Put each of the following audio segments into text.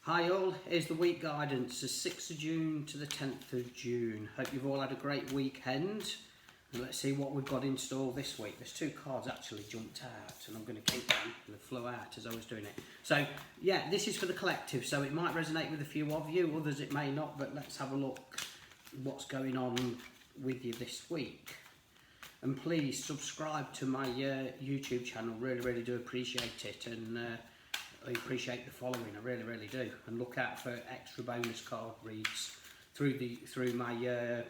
Hi all, here's the week guidance, the 6th of June to the 10th of June. Hope you've all had a great weekend. And let's see what we've got in store this week. There's two cards actually jumped out and I'm going to keep them. They flew out as I was doing it. So yeah, this is for the collective, so it might resonate with a few of you, others it may not, but let's have a look what's going on with you this week. And please subscribe to my YouTube channel, really do appreciate it. And I appreciate the following, I really do, and look out for extra bonus card reads through my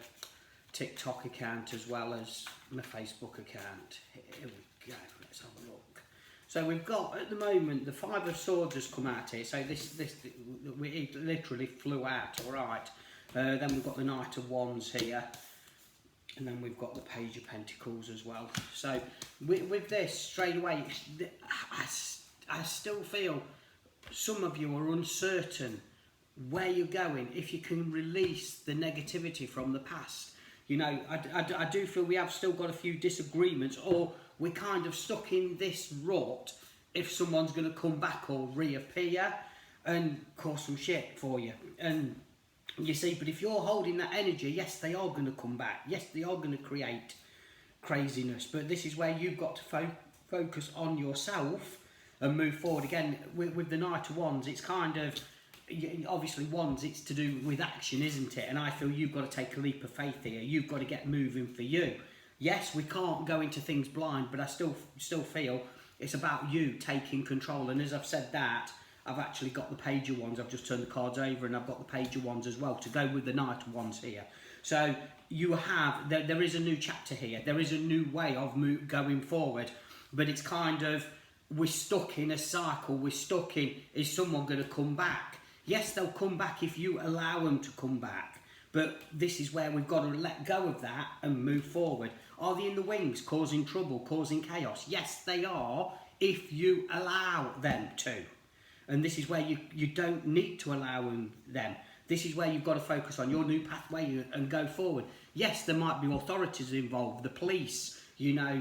TikTok account as well as my Facebook account. Here we go, let's have a look. So we've got at the moment the Five of Swords has come out here, so it literally flew out, alright. Then we've got the Knight of Wands here, and then we've got the Page of Pentacles as well. So with this straight away, I still feel some of you are uncertain where you're going, if you can release the negativity from the past. You know, I do feel we have still got a few disagreements, or we're kind of stuck in this rut if someone's going to come back or reappear and cause some shit for you. And you see, but if you're holding that energy, yes, they are going to come back. Yes, they are going to create craziness. But this is where you've got to focus on yourself and move forward. Again, with the Knight of Wands, it's kind of, obviously Wands, it's to do with action, isn't it? And I feel you've got to take a leap of faith here. You've got to get moving for you. Yes, we can't go into things blind, but I still feel it's about you taking control. And as I've said that, I've actually got the Page of Wands. I've just turned the cards over and I've got the Page of Wands as well to go with the Knight of Wands here. So you have, there is a new chapter here. There is a new way of going forward, but it's kind of, we're stuck in a cycle. We're stuck in, is someone going to come back? Yes, they'll come back if you allow them to come back. But this is where we've got to let go of that and move forward. Are they in the wings, causing trouble, causing chaos? Yes, they are, if you allow them to. And this is where you don't need to allow them. This is where you've got to focus on your new pathway and go forward. Yes, there might be authorities involved, the police, you know,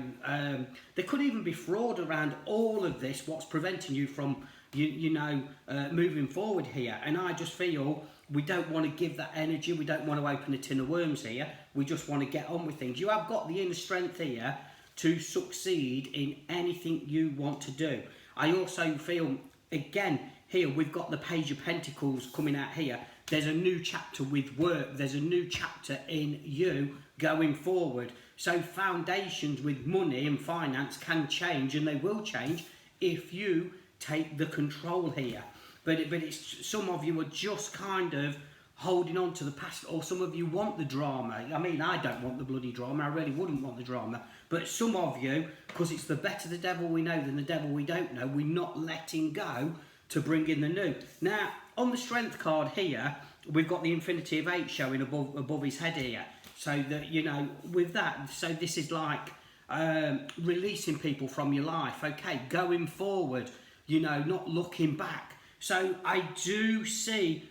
there could even be fraud around all of this, what's preventing you from, moving forward here. And I just feel we don't want to give that energy, we don't want to open a tin of worms here, we just want to get on with things. You have got the inner strength here to succeed in anything you want to do. I also feel, again, here we've got the Page of Pentacles coming out here. There's a new chapter with work, there's a new chapter in you going forward. So foundations with money and finance can change, and they will change if you take the control here. But it's, some of you are just kind of holding on to the past, or some of you want the drama. I mean, I don't want the bloody drama, I really wouldn't want the drama. But some of you, because it's the better the devil we know than the devil we don't know, we're not letting go to bring in the new. Now, on the strength card here, we've got the Infinity of 8 showing above his head here. So that, you know, with that, so this is like releasing people from your life, okay, going forward, you know, not looking back. So I do see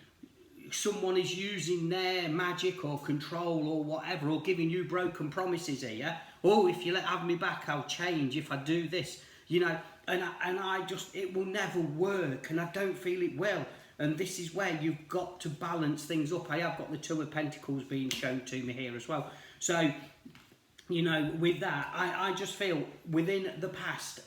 someone is using their magic or control or whatever, or giving you broken promises here. Oh, if you have me back, I'll change if I do this, you know, and I just, it will never work, and I don't feel it will. And this is where you've got to balance things up. I have got the Two of Pentacles being shown to me here as well. So, you know, with that, I just feel within the past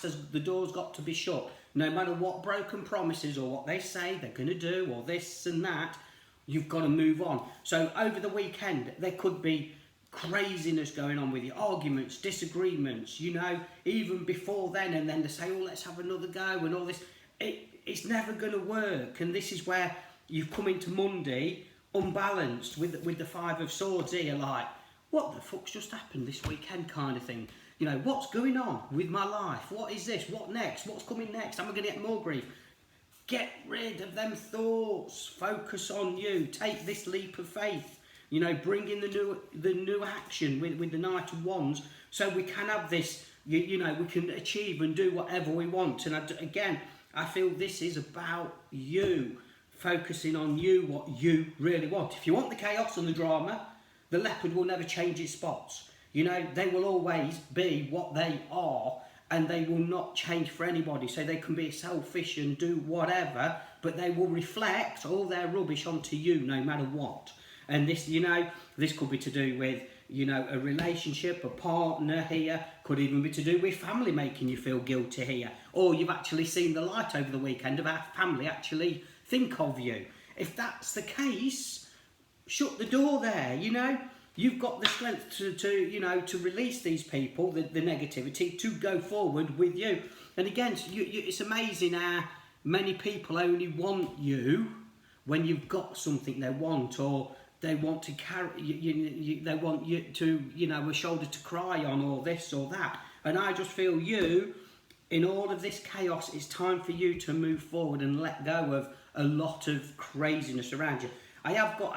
has, the door's got to be shut. No matter what broken promises or what they say they're going to do or this and that, you've got to move on. So over the weekend, there could be craziness going on with you, arguments, disagreements, you know, even before then, and then they say, oh, let's have another go and all this. It's never going to work, and this is where you've come into Monday unbalanced with the Five of Swords here, like, what the fuck's just happened this weekend kind of thing. You know, what's going on with my life? What is this? What next? What's coming next? Am I going to get more grief? Get rid of them thoughts. Focus on you. Take this leap of faith. You know, bring in the new action with the Knight of Wands, so we can have this, you know, we can achieve and do whatever we want. And again, I feel this is about you, focusing on you, what you really want. If you want the chaos and the drama, the leopard will never change its spots. You know, they will always be what they are, and they will not change for anybody. So they can be selfish and do whatever, but they will reflect all their rubbish onto you no matter what. And this, this could be to do with, a relationship, a partner here, could even be to do with family making you feel guilty here. Or you've actually seen the light over the weekend of our family actually think of you. If that's the case, shut the door there, You've got the strength to release these people, the negativity, to go forward with you. And again, it's amazing how many people only want you when you've got something they want, or they want to carry, they want you to, a shoulder to cry on, or this or that. And I just feel in all of this chaos, it's time for you to move forward and let go of a lot of craziness around you. I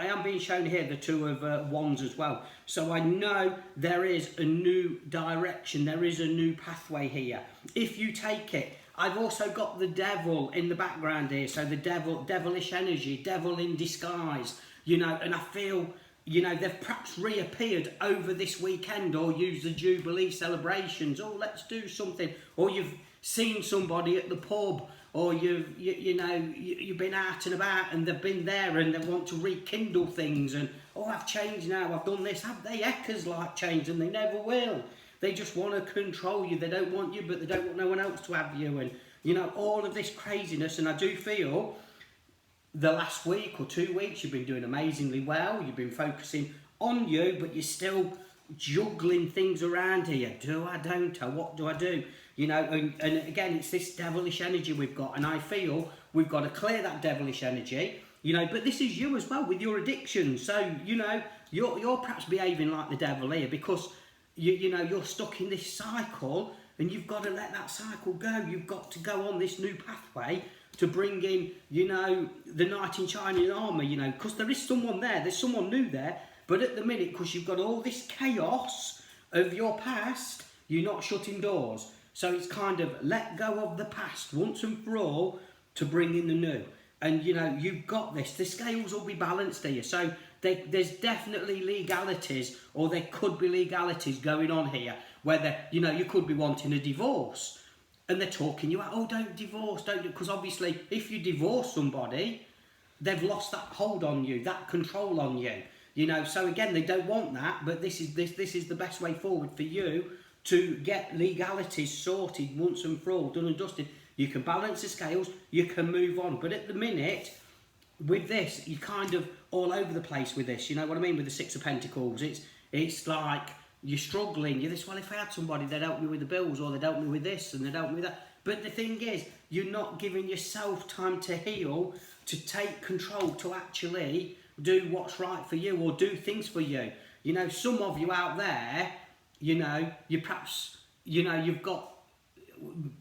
am being shown here the Two of Wands as well. So I know there is a new direction, there is a new pathway here. If you take it, I've also got the devil in the background here. So the devilish energy, devil in disguise, and I feel, they've perhaps reappeared over this weekend, or used the Jubilee celebrations. Oh, let's do something. Or you've seen somebody at the pub, or you've been out and about and they've been there and they want to rekindle things, and I've changed now, I've done this. Have they? Heckers like change, and they never will. They just want to control you. They don't want you, but they don't want no one else to have you, and all of this craziness. And I do feel the last week or 2 weeks you've been doing amazingly well. You've been focusing on you, but you're still juggling things around here. Do I, don't I, what do I do? And again, it's this devilish energy we've got, and I feel we've got to clear that devilish energy, but this is you as well with your addiction. So, you're perhaps behaving like the devil here because, you're stuck in this cycle, and you've got to let that cycle go. You've got to go on this new pathway to bring in, the knight in shining armour, because there is someone there, there's someone new there, but at the minute, because you've got all this chaos of your past, you're not shutting doors. So it's kind of let go of the past once and for all to bring in the new. And, you've got this. The scales will be balanced here. So there's definitely legalities, or there could be legalities going on here, where you could be wanting a divorce. And they're talking you out, oh, don't divorce, don't do, because obviously if you divorce somebody, they've lost that hold on you, that control on you. So again, they don't want that, but this is the best way forward for you to get legalities sorted once and for all, done and dusted. You can balance the scales, you can move on. But at the minute, with this, you're kind of all over the place with this. You know what I mean? With the Six of Pentacles, it's like you're struggling. You're this, well, if I had somebody, they'd help me with the bills, or they'd help me with this, and they'd help me with that. But the thing is, you're not giving yourself time to heal, to take control, to actually do what's right for you, or do things for you. Some of you out there, you perhaps, you've got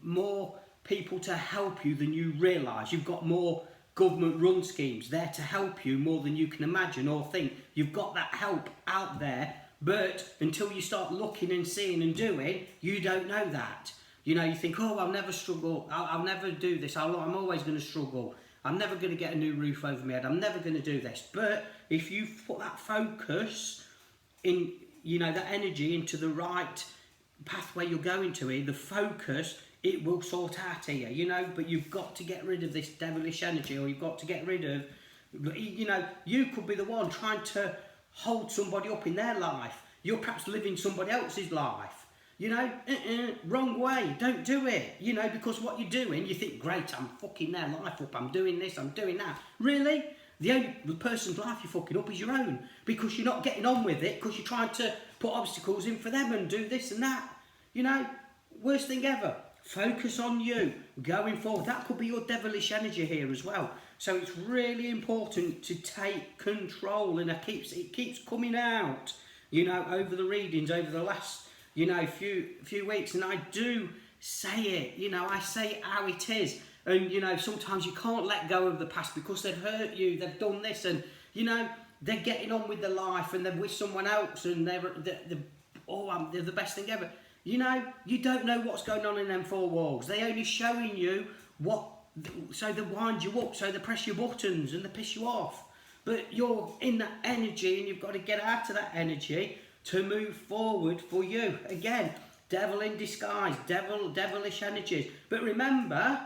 more people to help you than you realise. You've got more government-run schemes there to help you more than you can imagine or think. You've got that help out there, but until you start looking and seeing and doing, you don't know that. You think, oh, I'll never struggle, I'll never do this, I'm always going to struggle, I'm never going to get a new roof over my head, I'm never going to do this. But if you put that focus in, that energy into the right pathway you're going to here, the focus, it will sort out here, but you've got to get rid of this devilish energy, or you've got to get rid of, you could be the one trying to hold somebody up in their life. You're perhaps living somebody else's life. Wrong way, don't do it, because what you're doing, you think, great, I'm fucking their life up, I'm doing this, I'm doing that. Really? The only person's life you're fucking up is your own, because you're not getting on with it, because you're trying to put obstacles in for them and do this and that. Worst thing ever. Focus on you going forward. That could be your devilish energy here as well. So it's really important to take control, and it keeps coming out, over the readings, over the last, few weeks, and I do say it, I say it how it is. And, sometimes you can't let go of the past because they've hurt you, they've done this, and, they're getting on with their life, and they're with someone else, and they're the best thing ever. You don't know what's going on in them four walls. They're only showing you so they wind you up, so they press your buttons and they piss you off. But you're in that energy, and you've got to get out of that energy to move forward for you. Again, Devil in disguise, devilish energies. But remember,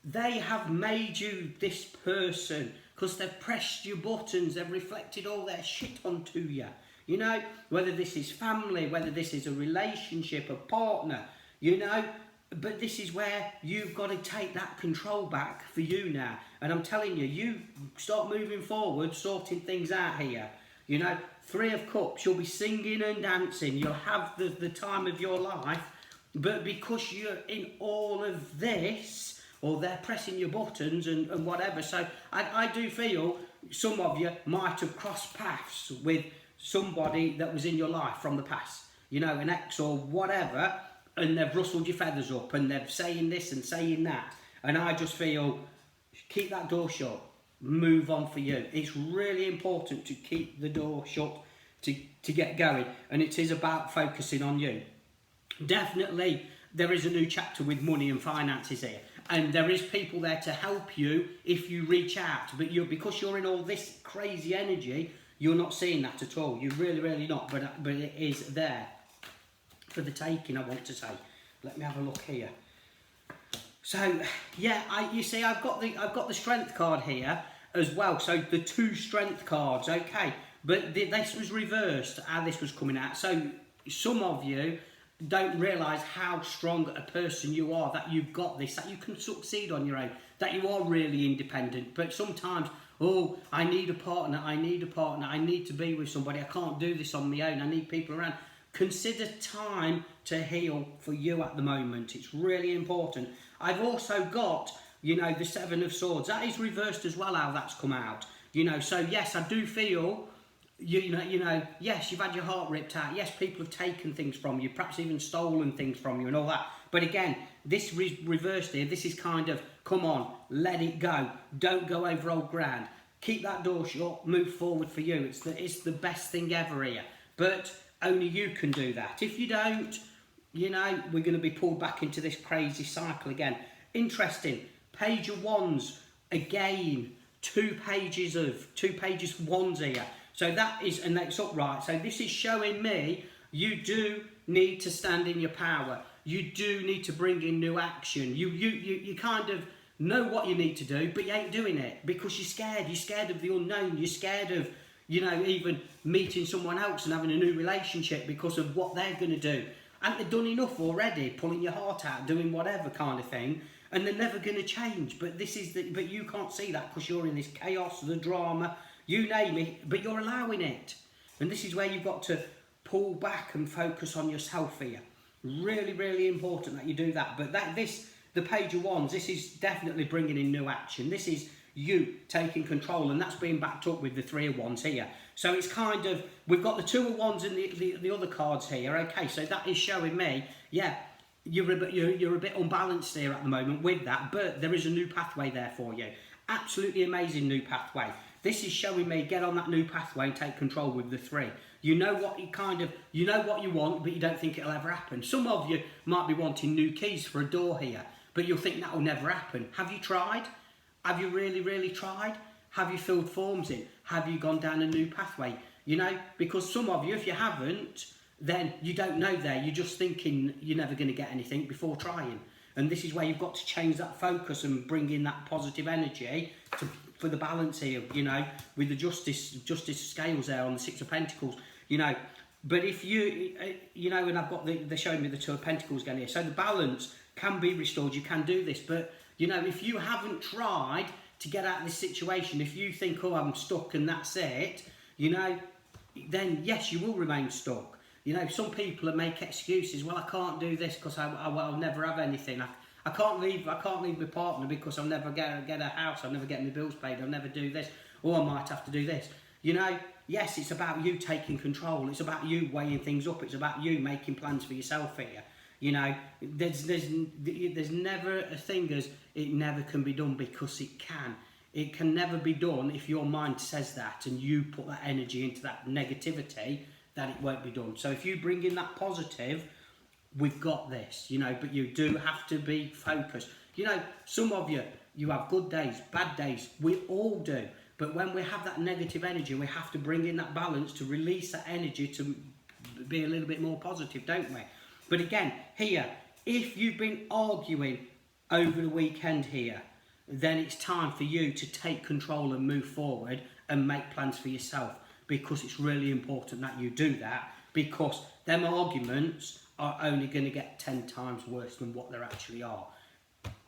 they have made you this person because they've pressed your buttons, they've reflected all their shit onto you. You know, whether this is family, whether this is a relationship, a partner, you know, but this is where you've got to take that control back for you now. And I'm telling you, you start moving forward, sorting things out here. You know, 3 of Cups, you'll be singing and dancing, you'll have the time of your life, but because you're in all of this, or they're pressing your buttons and whatever. So I do feel some of you might have crossed paths with somebody that was in your life from the past, you know, an ex or whatever, and they've rustled your feathers up and they're saying this and saying that. And I just feel, keep that door shut, move on for you. It's really important to keep the door shut to get going, and it is about focusing on you. Definitely there is a new chapter with money and finances here, and there is people there to help you if you reach out, but because you're in all this crazy energy, you're not seeing that at all. You're really not, but it is there for the taking, I want to say. Let me have a look here. So yeah, you see, I've got the strength card here as well. So the 2 strength cards, okay, but this was reversed how this was coming out. So some of you don't realise how strong a person you are, that you've got this, that you can succeed on your own, that you are really independent. But sometimes, oh, I need a partner, I need to be with somebody, I can't do this on my own, I need people around. Consider time to heal for you at the moment. It's really important. I've also got, you know, the 7 of Swords. That is reversed as well, how that's come out. You know, so yes, I do feel, you know, yes, you've had your heart ripped out. Yes, people have taken things from you, perhaps even stolen things from you and all that. But again, this reversed here, this is kind of, come on, let it go. Don't go over old ground. Keep that door shut, move forward for you. It's the best thing ever here. But only you can do that. If you don't, you know, we're going to be pulled back into this crazy cycle again. Interesting. Page of Wands, again, 2 pages of wands here. So that is, and that's upright. So this is showing me you do need to stand in your power. You do need to bring in new action. You kind of know what you need to do, but you ain't doing it because you're scared. You're scared of the unknown. You're scared of, you know, even meeting someone else and having a new relationship because of what they're going to do. And they've done enough already, pulling your heart out, doing whatever kind of thing, and they're never going to change. But but you can't see that because you're in this chaos, the drama, you name it, but you're allowing it. And this is where you've got to pull back and focus on yourself here. Really important that you do that. But the Page of Wands, this is definitely bringing in new action. This is you taking control, and that's being backed up with the 3 of Wands here. So it's kind of, we've got the 2 of Wands and the other cards here. Okay, so that is showing me, yeah, you're a bit unbalanced here at the moment with that, but there is a new pathway there for you. Absolutely amazing new pathway. This is showing me get on that new pathway and take control with the 3. You know what you know what you want, but you don't think it'll ever happen. Some of you might be wanting new keys for a door here, but you'll think that will never happen. Have you tried? Have you really tried? Have you filled forms in? Have you gone down a new pathway? You know, because some of you, if you haven't, then you don't know there. You're just thinking you're never going to get anything before trying. And this is where you've got to change that focus and bring in that positive energy for the balance here, you know, with the justice scales there on the 6 of Pentacles, you know. But if you know, and I've got they're showing me the 2 of Pentacles again here. So the balance can be restored. You can do this. But, you know, if you haven't tried to get out of this situation, if you think, oh, I'm stuck and that's it, you know, then yes, you will remain stuck. You know, some people make excuses. Well, I can't do this because I'll never have anything. I can't leave my partner because I'll never get a house. I'll never get my bills paid. I'll never do this. Or I might have to do this. You know, yes, it's about you taking control. It's about you weighing things up. It's about you making plans for yourself here. You know, there's never a thing as it never can be done, because it can. It can never be done if your mind says that and you put that energy into that negativity, that it won't be done. So if you bring in that positive, we've got this, you know, but you do have to be focused. You know, some of you have good days, bad days. We all do. But when we have that negative energy, we have to bring in that balance to release that energy to be a little bit more positive, don't we? But again, here, if you've been arguing over the weekend here, then it's time for you to take control and move forward and make plans for yourself, because it's really important that you do that, because them arguments are only going to get 10 times worse than what they actually are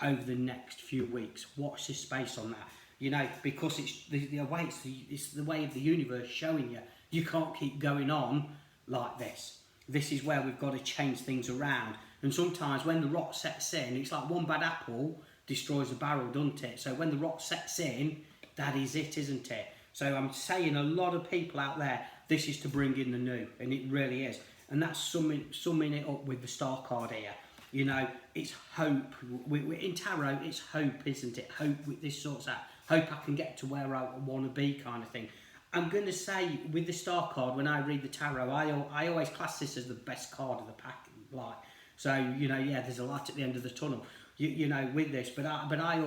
over the next few weeks. Watch this space on that, you know, because it's the way, it's the way of the universe showing you can't keep going on like this. This is where we've got to change things around. And sometimes when the rot sets in, it's like one bad apple destroys a barrel, doesn't it? So when the rot sets in, that is it, isn't it? So I'm saying a lot of people out there, this is to bring in the new, and it really is. And that's summing it up with the star card here. You know, it's hope. In tarot, it's hope, isn't it? Hope with this sorts out. Hope I can get to where I want to be, kind of thing. I'm going to say with the star card, when I read the tarot, I always class this as the best card of the pack. Like, so you know, yeah, there's a light at the end of the tunnel. You know, with this, but I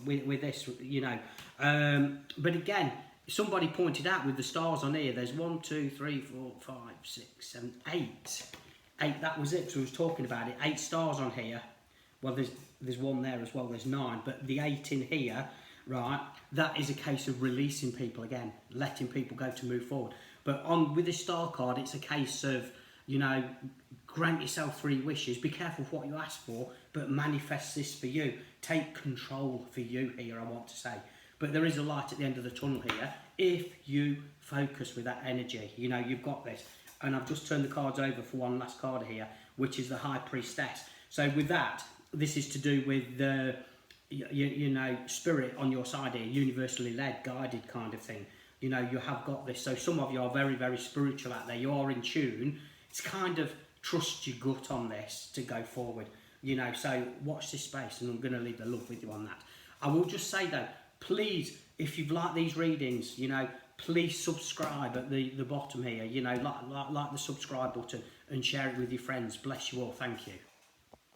with this, you know, but again, somebody pointed out with the stars on here, there's 1, 2, 3, 4, 5, 6, 7, 8. 8, that was it. So I was talking about it. 8 stars on here. Well, there's one there as well. There's 9, but the 8 in here, right? That is a case of releasing people again, letting people go to move forward. But with the star card, it's a case of, you know, grant yourself 3 wishes. Be careful of what you ask for, but manifest this for you. Take control for you here, I want to say. But there is a light at the end of the tunnel here if you focus with that energy. You know, you've got this. And I've just turned the cards over for one last card here, which is the High Priestess. So with that, this is to do with the, you know, spirit on your side here, universally led, guided kind of thing. You know, you have got this. So some of you are very, very spiritual out there. You are in tune. It's kind of trust your gut on this to go forward. You know, so watch this space, and I'm going to leave the love with you on that. I will just say though, please, if you've liked these readings, you know, please subscribe at the bottom here. You know, like the subscribe button, and share it with your friends. Bless you all. Thank you.